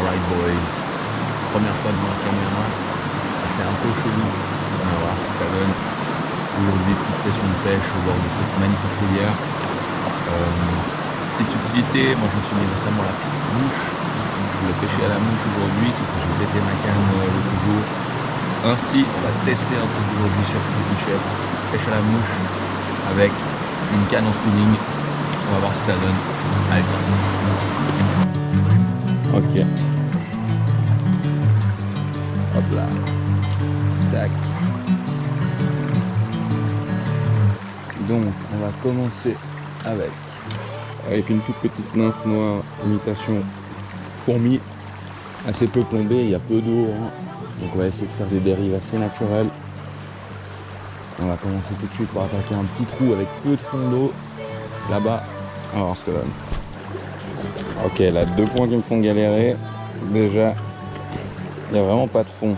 Alright boys, première fois devant la caméra, ça fait un peu chelou, on va voir ce que ça donne. Aujourd'hui, petite session de pêche au bord de cette magnifique rivière. Petite subtilité, moi je me suis mis récemment la mouche. Je voulais pêcher à la mouche aujourd'hui, c'est que j'ai pété ma canne l'autre jour. Ainsi, on va tester un truc aujourd'hui sur Frisbee Chef, pêche à la mouche avec une canne en spinning. On va voir ce que ça donne. Allez, c'est parti. Ok. Hop là. Tac. Donc, on va commencer avec une toute petite nymphe noire, imitation fourmi, assez peu plombée, il y a peu d'eau, hein. Donc on va essayer de faire des dérives assez naturelles. On va commencer tout de suite par attaquer un petit trou avec peu de fond d'eau, là-bas. On va voir ce que ça donne. Ok, là, 2 points qui me font galérer. Déjà, il n'y a vraiment pas de fond.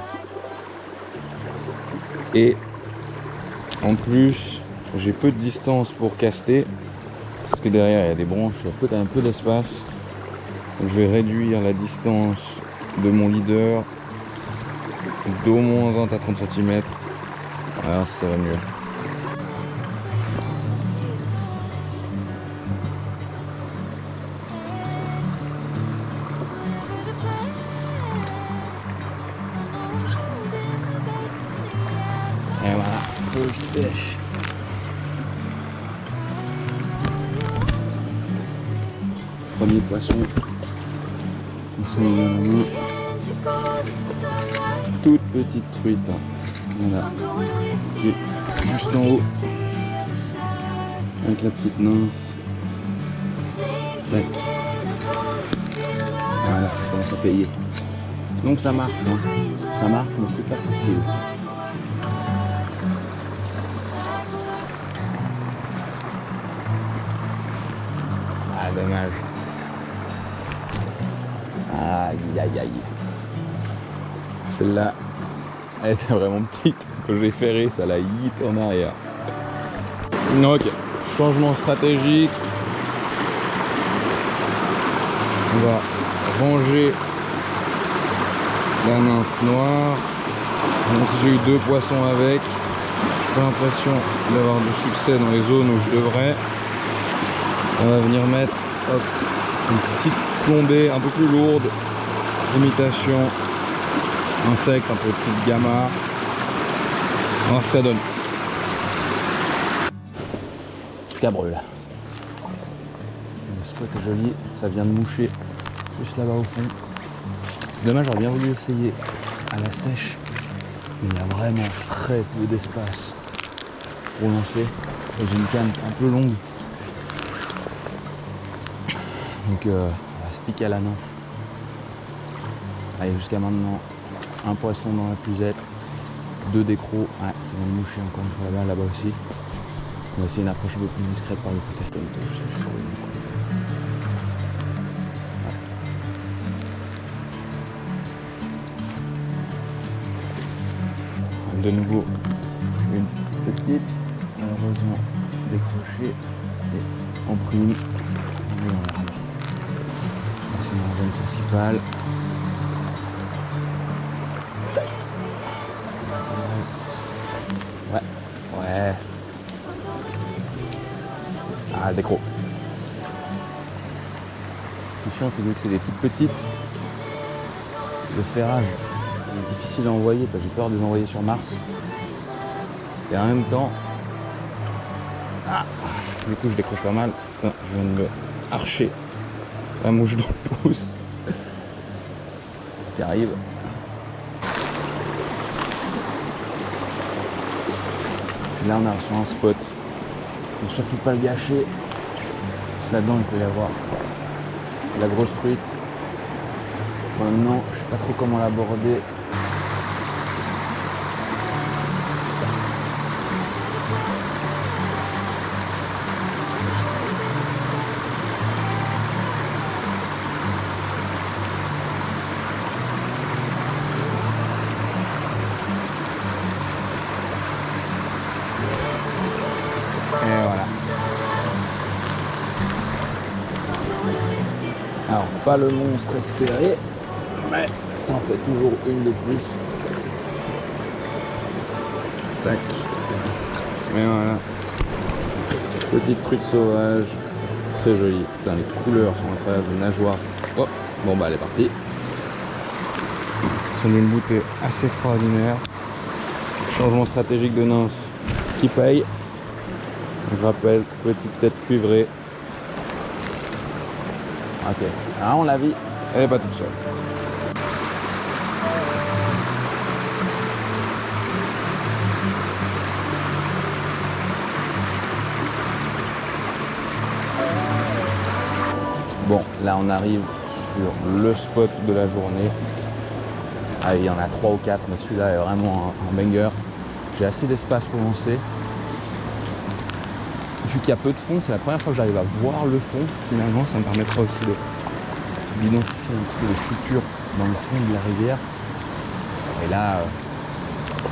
Et en plus, j'ai peu de distance pour caster. Parce que derrière, il y a des branches, il y a quand même un peu d'espace. Donc je vais réduire la distance de mon leader d'au moins 20 à 30 cm. Alors ça va mieux. Et voilà, first fish. Premier poisson. On se met dans la main. Toute petite truite. Voilà. Qui est juste en haut. Avec la petite nymphe. Tac. Voilà, ça commence à payer. Donc ça marche, hein. Ça marche, mais c'est pas facile. Ah, dommage. Aïe aïe aïe. Celle-là, elle était vraiment petite. Quand j'ai ferré, ça l'a hit en arrière. Ok, changement stratégique. On va ranger la nymphe noire. Même si j'ai eu 2 poissons avec, j'ai pas l'impression d'avoir du succès dans les zones où je devrais. On va venir mettre hop, une petite plombée un peu plus lourde, imitation insecte, un peu de petite gamma. On va voir ce que ça donne. Scabreux là. Le spot est joli, ça vient de moucher juste là-bas au fond. C'est dommage, j'aurais bien voulu essayer à la sèche, mais il y a vraiment très peu d'espace pour lancer. J'ai une canne un peu longue. Donc on va sticker à la nymphe. Allez, jusqu'à maintenant, un poisson dans la clusette, 2 décros. Ouais, ça vient de moucher encore une fois là-bas aussi. On va essayer une approche un peu plus discrète par le côté. De nouveau, une petite, malheureusement décrochée et en prime. C'est ma veine principale. Ouais, ouais. Ah, le décro. Ce qui est chiant, c'est que c'est des toutes petites. Le ferrage est difficile à envoyer parce que j'ai peur de les envoyer sur Mars. Et en même temps, du coup je décroche pas mal. Putain, je viens de me archer la mouche dans le pouce qui arrive. Et là on a reçu un spot. Il ne faut surtout pas le gâcher. Parce que là-dedans il peut y avoir la grosse truite. Maintenant je sais pas trop comment l'aborder. Et voilà. Alors, pas le monstre espéré, Mais ça en fait toujours une de plus. Tac. Mais voilà. Petite truite sauvage. Très jolie. Putain, les couleurs sont incroyables. Nageoire. Oh, bon bah elle est partie. C'est une bouteille assez extraordinaire. Changement stratégique de nymphe qui paye. Je rappelle, petite tête cuivrée. Ok. Ah, on l'a vu. Elle n'est pas toute seule. Bon, là on arrive sur le spot de la journée. Ah, il y en a 3 ou 4, mais celui-là est vraiment un banger. J'ai assez d'espace pour lancer. Vu qu'il y a peu de fond, c'est la première fois que j'arrive à voir le fond. Finalement, ça me permettra aussi d'identifier un petit peu les structures dans le fond de la rivière. Et là,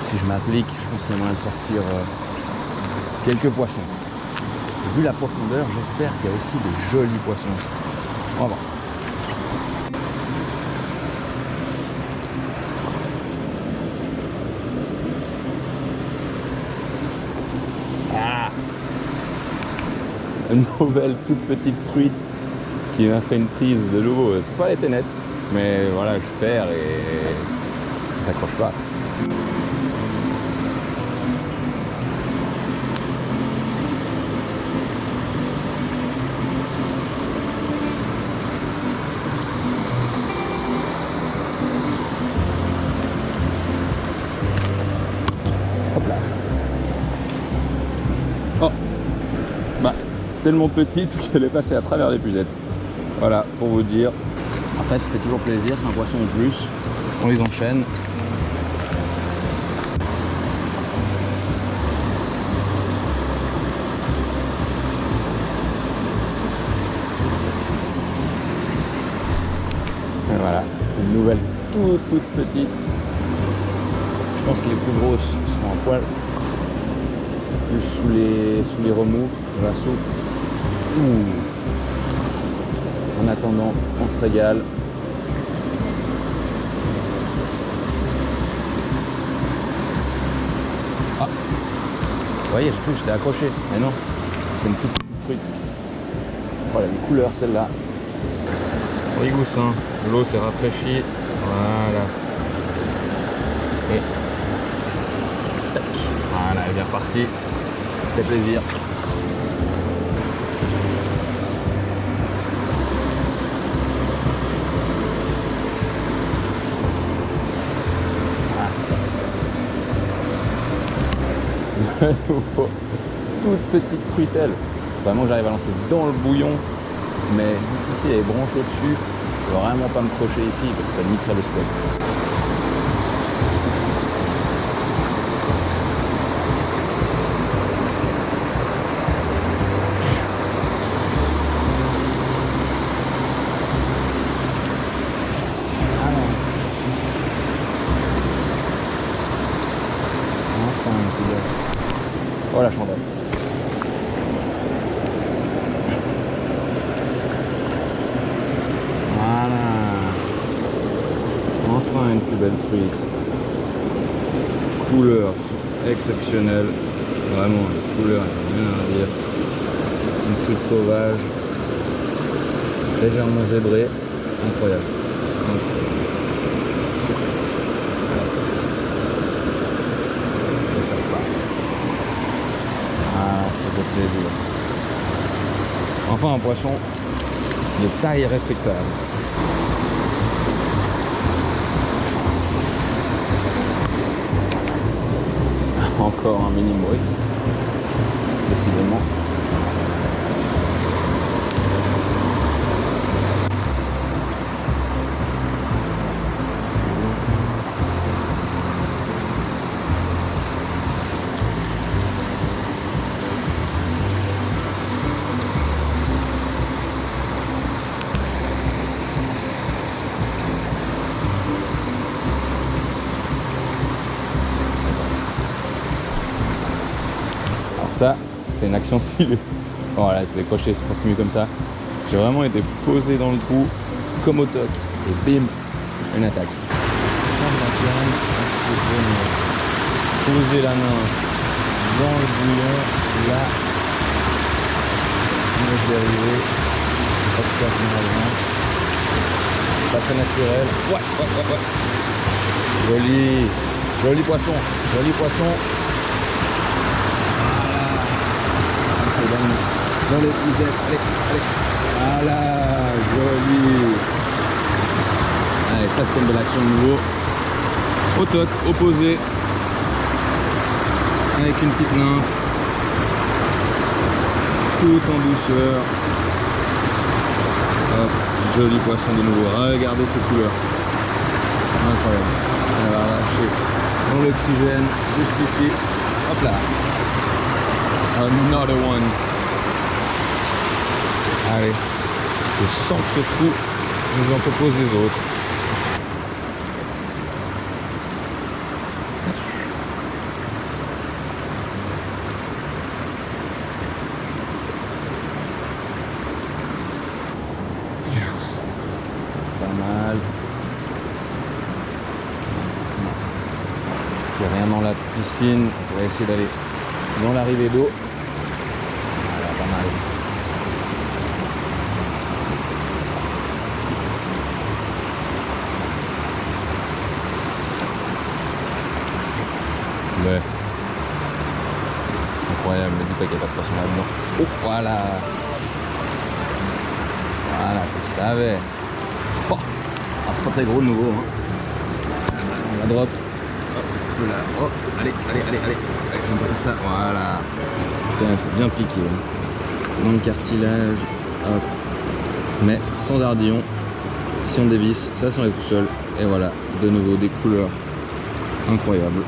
si je m'applique, je pense qu'il y a moyen de sortir quelques poissons. Et vu la profondeur, j'espère qu'il y a aussi des jolis poissons aussi. On va voir. Ah, une nouvelle toute petite truite qui m'a fait une prise de nouveau. Cette fois elle était nette, mais voilà, je perds et ça s'accroche pas. Hop là. Oh, bah tellement petite qu'elle est passée à travers les puzettes. Voilà, pour vous dire. Après, ça fait toujours plaisir, c'est un poisson en plus. On les enchaîne. Et voilà, une nouvelle toute petite. Je pense que les plus grosses seront en poil. Plus sous les remous de la soupe. En attendant, on se régale. Ah, vous voyez, je trouve que j'étais accroché, mais non, c'est une toute petite truite. Oh, elle a une couleur celle-là. Rigoussin, l'eau s'est rafraîchie. Voilà. Et tac. Voilà, elle est bien repartie. Ça fait plaisir. Toute petite truitelle. Vraiment, j'arrive à lancer dans le bouillon, mais ici il y a les branches au-dessus. Je ne veux vraiment pas me crocher ici parce que ça niquerait le steak. Oh la chandelle. Voilà. Enfin une plus belle truite. Couleur exceptionnelle. Vraiment, la couleur, il n'y a rien à dire. Une truite sauvage. Légèrement zébrée. Incroyable. Et ça repart. Ah, ça fait plaisir. Enfin un poisson de taille respectable. Encore un mini Moix, décidément. Ça, c'est une action stylée. Voilà, c'est décroché, c'est presque mieux comme ça. J'ai vraiment été posé dans le trou, comme au toc, et bim, une attaque. Prendre la canne, assez bonne. Poser la main dans le bouillon, là, on est dérivé. Pas tout à fait malin. C'est pas très naturel. Ouais. Joli. Joli poisson. Joli poisson. Voilà. Dans les pouzettes. Allez. Voilà. Joli. Allez, ça c'est une belle action de nouveau. Au toc, opposé. Avec une petite nymphe. Tout en douceur. Hop, joli poisson de nouveau. Regardez ces couleurs. Incroyable. Elle va lâcher dans l'oxygène, juste ici. Hop là. Another one. Allez. Je sens que ce trou nous en propose les autres. Pas mal. Il n'y a rien dans la piscine. On va essayer d'aller dans l'arrivée d'eau. Voilà, pas mal. Ouais. Incroyable, ne dis pas qu'il n'y a pas de poisson là-dedans. Oh, voilà. Voilà, je le savais. Oh. Alors, c'est pas très gros de nouveau. Hein. On la drop. Hop, là. Oh, allez. Je vais pas faire ça. Voilà. C'est bien piqué. Hein. Dans le cartilage. Hop. Mais sans ardillon. Si on dévisse, ça s'enlève tout seul. Et voilà, de nouveau des couleurs incroyables.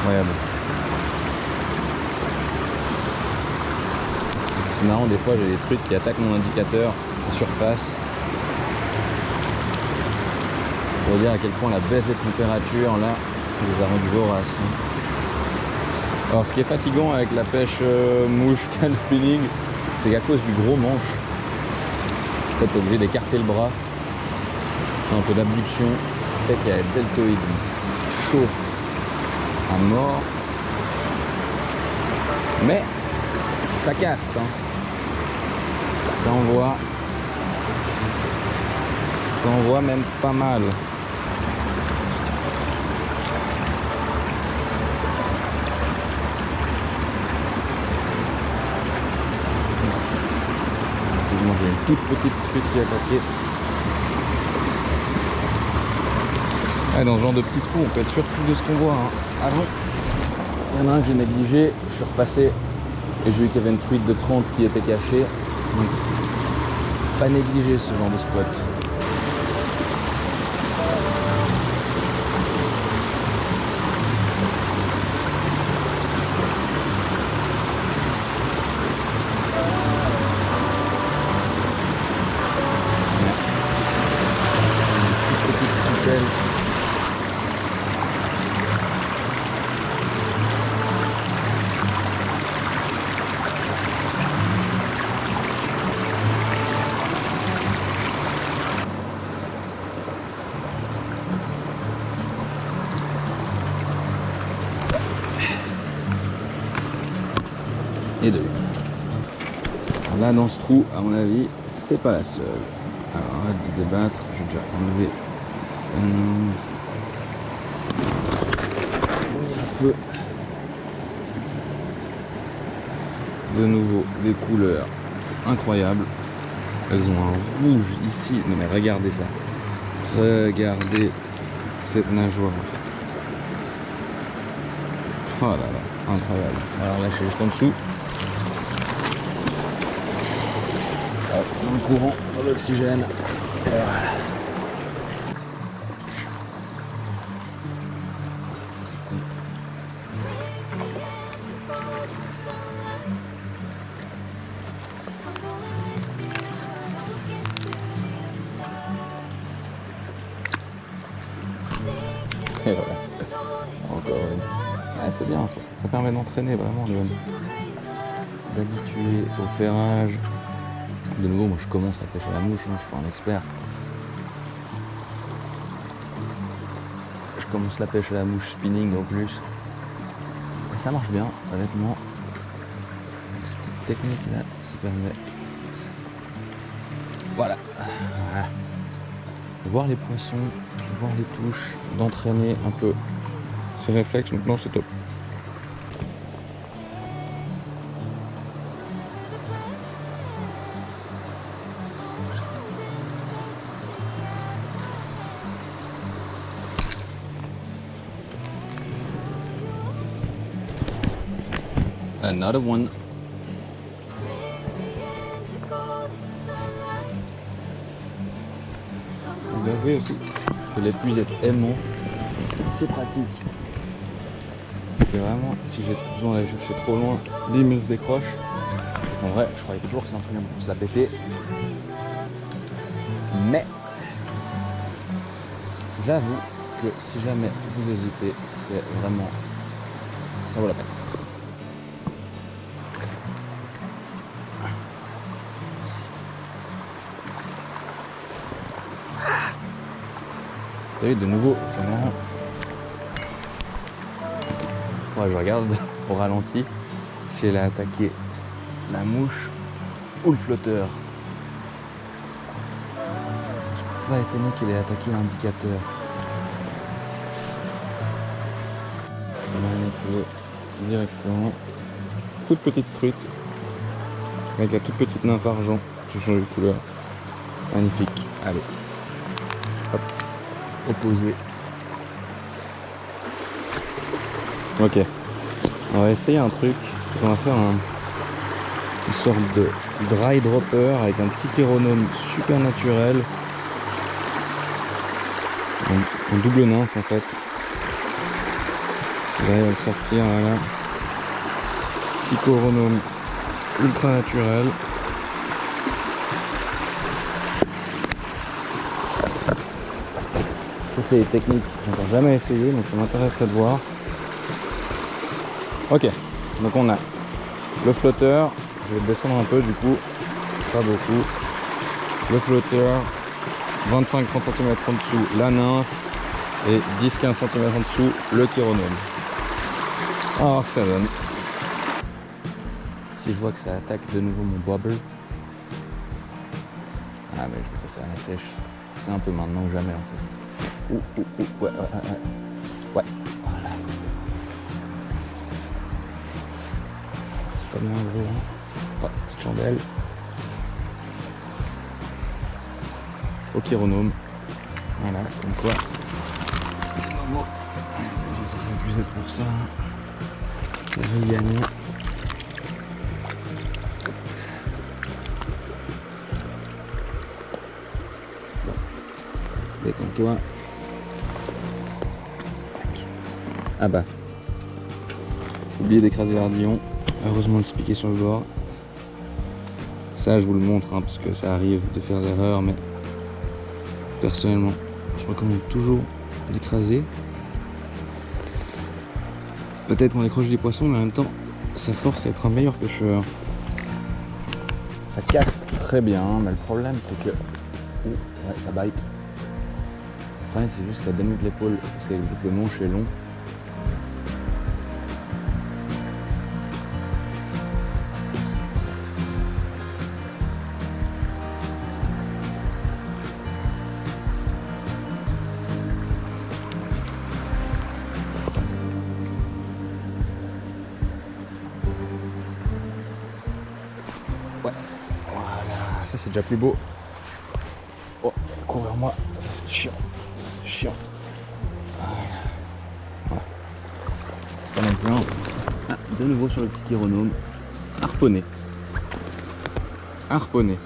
Incroyable. C'est marrant, des fois j'ai des trucs qui attaquent mon indicateur à surface. Pour dire à quel point la baisse des températures là, ça les a rendus voraces. Alors ce qui est fatigant avec la pêche mouche cal spinning, c'est qu'à cause du gros manche, en fait t'es obligé d'écarter le bras, un peu d'abduction, ce qui fait qu'il y a le deltoïde qui chauffe à mort, mais ça caste, hein. Ça envoie même pas mal. J'ai une toute petite truite qui a attaqué. Ouais, dans ce genre de petits trous, on peut être surpris de ce qu'on voit. Hein. Avant, il y en a un que j'ai négligé, je suis repassé et j'ai vu qu'il y avait une truite de 30 qui était cachée. Donc, pas négliger ce genre de spot. Et deux. Alors là, dans ce trou, à mon avis, c'est pas la seule. Alors arrête de débattre, j'ai déjà enlevé un peu. De nouveau, des couleurs incroyables. Elles ont un rouge ici. Non mais regardez ça. Regardez cette nageoire. Oh là là, incroyable. Alors là, je suis juste en dessous. Hop, dans le courant, dans l'oxygène. Voilà. Ça c'est cool. Et voilà. Encore une. Ah, c'est bien ça. Ça permet d'entraîner vraiment le d'habituer au ferrage. De nouveau, moi je commence la pêche à la mouche, hein, je suis pas un expert. Je commence la pêche à la mouche spinning en plus. Et ça marche bien, honnêtement. Cette petite technique là, ça permet. Voilà. Voir les poissons, voir les touches, d'entraîner un peu ses réflexes, donc non c'est top. Another one. Vous verrez aussi que l'épuisette aimant, c'est pratique. Parce que vraiment, si j'ai besoin d'aller chercher trop loin, l'île se décroche. En vrai, je croyais toujours que c'est un truc pour se la péter. Mais j'avoue que si jamais vous hésitez, c'est vraiment, ça vaut la peine. Vous savez, de nouveau, c'est marrant. Ouais, je regarde au ralenti si elle a attaqué la mouche ou le flotteur. Je suis pas étonné qu'elle ait attaqué l'indicateur. On va manipulé directement. Toute petite truite avec la toute petite nymphe argent. J'ai changé de couleur. Magnifique. Allez. Hop. Opposé. Ok. On va essayer un truc. C'est qu'on va faire une sorte de dry dropper avec un petit chironome super naturel. Un double nymphe en fait. Si j'arrive à le sortir, voilà. Petit chironome ultra naturel. Ça c'est les techniques, j'ai encore jamais essayé, donc ça m'intéresserait de voir. Ok, donc on a le flotteur, je vais descendre un peu du coup, pas beaucoup. Le flotteur, 25-30 cm en dessous la nymphe et 10-15 cm en dessous le chironome. Alors ça donne. Si je vois que ça attaque de nouveau mon bobble, ah mais je vais passer à la sèche, c'est un peu maintenant ou jamais en fait. Ouais, voilà. C'est pas bien gros, hein. Ouais, petite chandelle. Au chironome. Voilà, comme quoi. Bon, ça serait plus être pour ça. Rihanna. Bon. Détends-toi. Ah bah, oubliez d'écraser l'ardillon, heureusement de se piquer sur le bord. Ça je vous le montre hein, parce que ça arrive de faire l'erreur, mais personnellement je recommande toujours d'écraser. Peut-être qu'on décroche des poissons, mais en même temps ça force à être un meilleur pêcheur. Ça caste très bien, mais le problème c'est que ouais, ça bite. Le problème c'est juste que ça démonte l'épaule, c'est le manche est long. Ouais, voilà, ça c'est déjà plus beau. Oh, cours vers moi, ça c'est chiant, ça c'est chiant. Voilà. C'est pas non plus un. Ah, de nouveau sur le petit chironome, harponné. Harponné.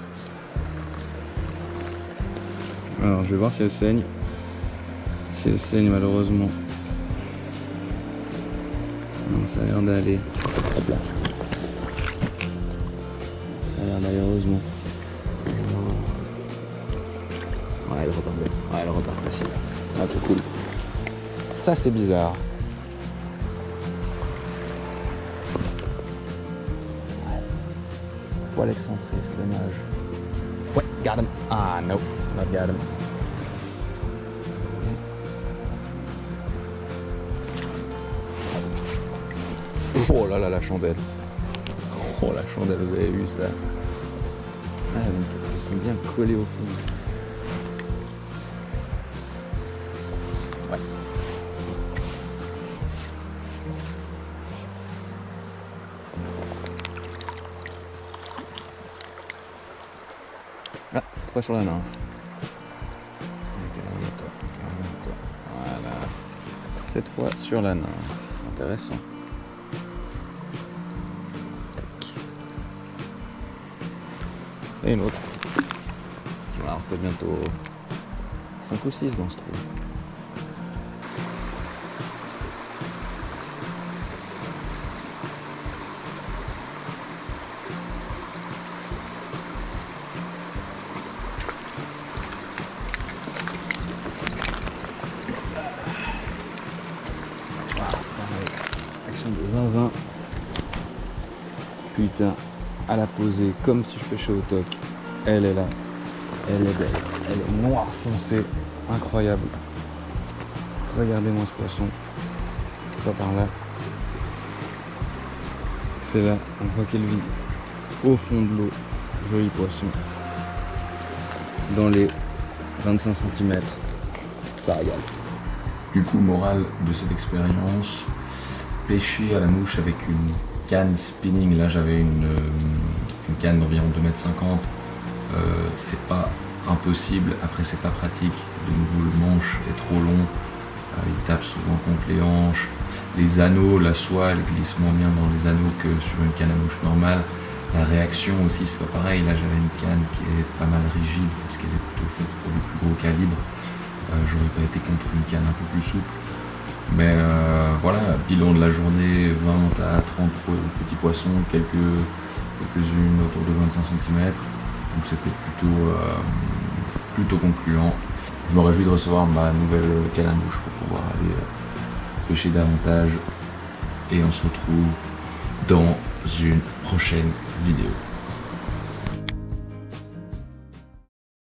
Alors je vais voir si elle saigne. Si elle saigne malheureusement. Non, ça a l'air d'aller. Hop là. Ça a l'air d'aller heureusement. Ouais, elle repart bien. Ouais, elle repart facile. Ah, tout cool. Ça, c'est bizarre. Ouais. poil excentré, c'est dommage. Ouais, got him. Ah, no, not got him. Oh là là, la chandelle. Oh la chandelle, vous avez vu ça. Ah, donc ils sont bien collés au fond. Ouais. Ah, cette fois sur la nymphe. Calme-toi. Voilà. Cette fois sur la nymphe. Intéressant. Et une autre. Voilà, on fait bientôt 5 ou 6 dans ce trou. Action de zinzin. Putain, à la poser comme si je pêchais au toc. Elle est là. Elle est belle. Elle est noire foncée. Incroyable. Regardez-moi ce poisson. Pas par là. C'est là. On voit qu'elle vit au fond de l'eau. Joli poisson. Dans les 25 cm. Ça régale. Du coup, morale de cette expérience, pêcher à la mouche avec une canne spinning, là j'avais une canne d'environ 2,50 m, c'est pas impossible, après c'est pas pratique, de nouveau le manche est trop long, il tape souvent contre les hanches, les anneaux, la soie elle glisse moins bien dans les anneaux que sur une canne à mouche normale, la réaction aussi c'est pas pareil, là j'avais une canne qui est pas mal rigide parce qu'elle est plutôt faite pour du plus gros calibre. J'aurais pas été contre une canne un peu plus souple. Mais voilà, bilan de la journée, 20 à 30 petits poissons, quelques-unes autour de 25 cm. Donc c'était plutôt concluant. Je me réjouis de recevoir ma nouvelle canne à mouche pour pouvoir aller pêcher davantage. Et on se retrouve dans une prochaine vidéo.